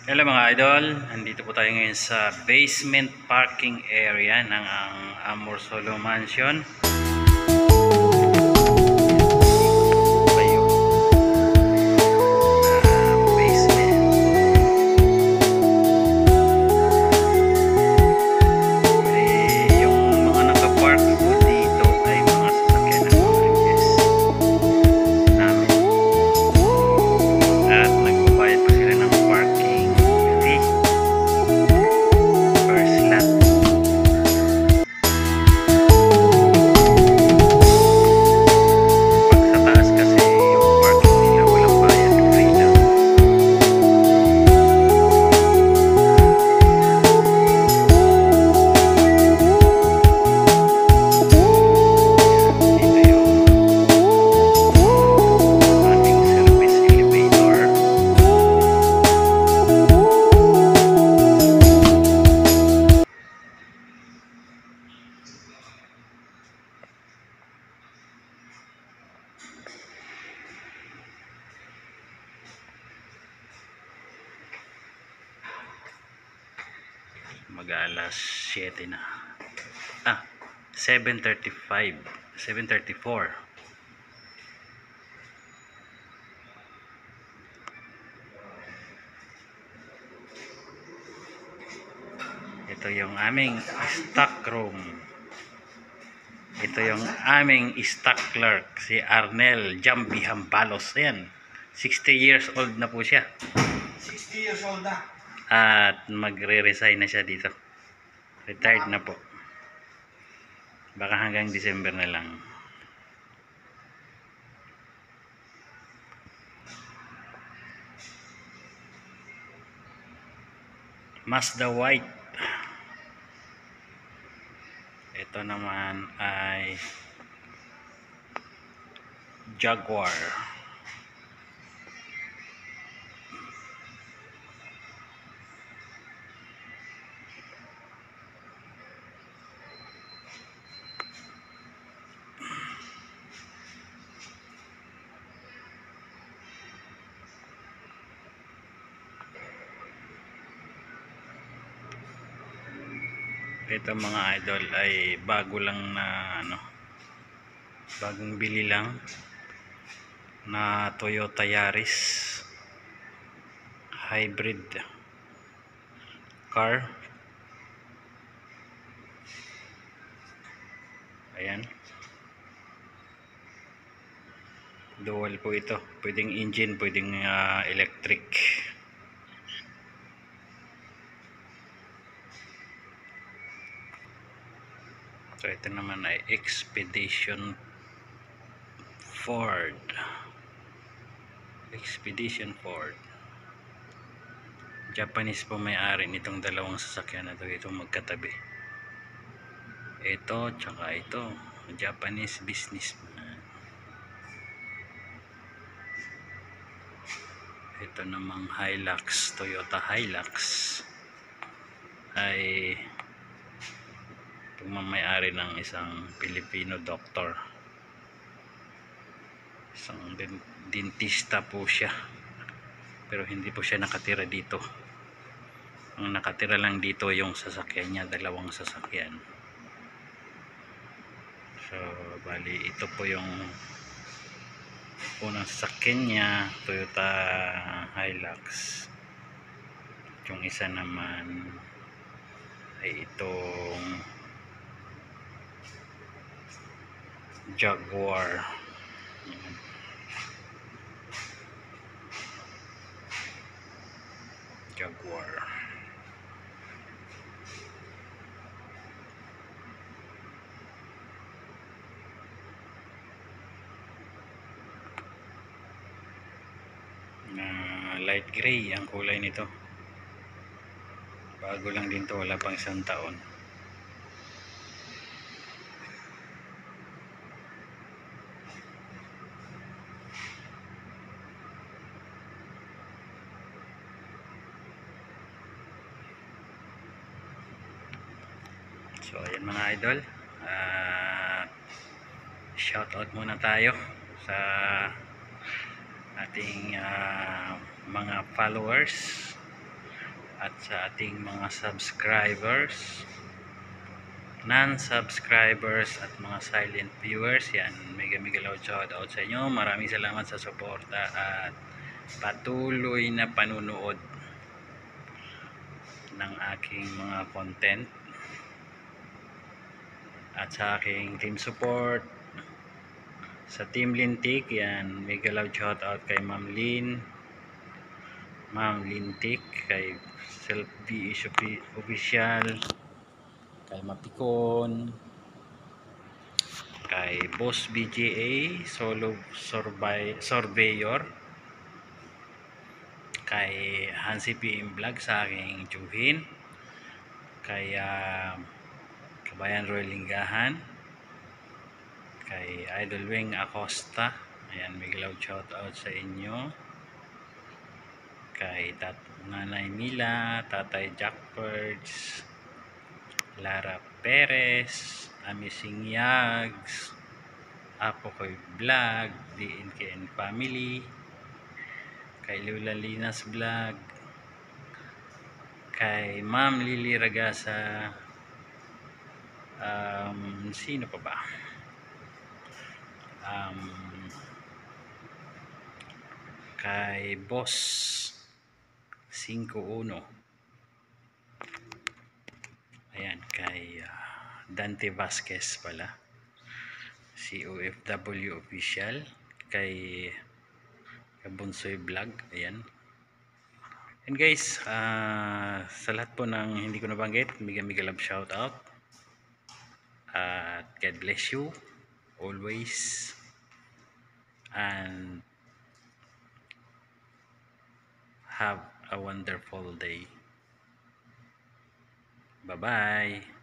Hello mga idol, andito po tayo ngayon sa basement parking area ng ang Amor Solo Mansion. Mag-alas 7 na. 7:35, 7:34. Ito yung aming stock room. Ito yung aming stock clerk, si Arnel Jambi Hampalos. Ayan, 60 years old na po siya. 60 years old na. At magre-resign na siya dito. Retired na po. Baka hanggang December na lang. Mazda White. Ito naman ay Jaguar. Ito mga idol ay bago lang na bagong bili lang na Toyota Yaris hybrid car. Ayan, dual po ito, pwedeng engine, pwedeng electric. So ito naman ay Expedition Ford. Japanese po may-ari nitong dalawang sasakyan na ito. Itong magkatabi. Ito tsaka ito, Japanese businessman. Ito namang Hilux, Toyota Hilux ay may-ari ng isang Pilipino doktor. Isang dentista po siya, pero hindi po siya nakatira dito. Ang nakatira lang dito yung sasakyan niya, dalawang sasakyan. So bali ito po yung unang sasakyan niya, Toyota Hilux. Yung isa naman ay itong Jaguar. Na light gray ang kulay nito. Bago lang din to, wala pang 1 taon. So ayan mga idol, shout out muna tayo sa ating mga followers at sa ating mga subscribers, non-subscribers at mga silent viewers. Yan, mega loud shout out sa inyo. Maraming salamat sa suporta at patuloy na panunood ng aking mga content at sa aking team support sa Team Lintik. Yan, mega loud shout out kay Ma'am Lintik, kay Self VH Official, kay Mapikon, kay Boss BGA Solo Surveyor, kay Hansi PM Vlog sa aking tiyuhin, kay Kabayan Roy Lingahan, kay Idol Wing Acosta. Ayan, big loud shout out sa inyo. Kay Nanay Mila, Tatay Jack Birds, Lara Perez, Amising Yags, Apo Koy Vlog, DNKN Family, kay Lula Linas Vlog, kay Ma'am Lily Ragasa, sino pa ba? Kay Boss 51. Ayan, kay Dante Vasquez pala, COFW Official, kay Kabunsoy Vlog. Ayan. And guys, sa lahat po ng hindi ko nabanggit, mega love shout out. At God bless you always. And have a wonderful day. Bye-bye.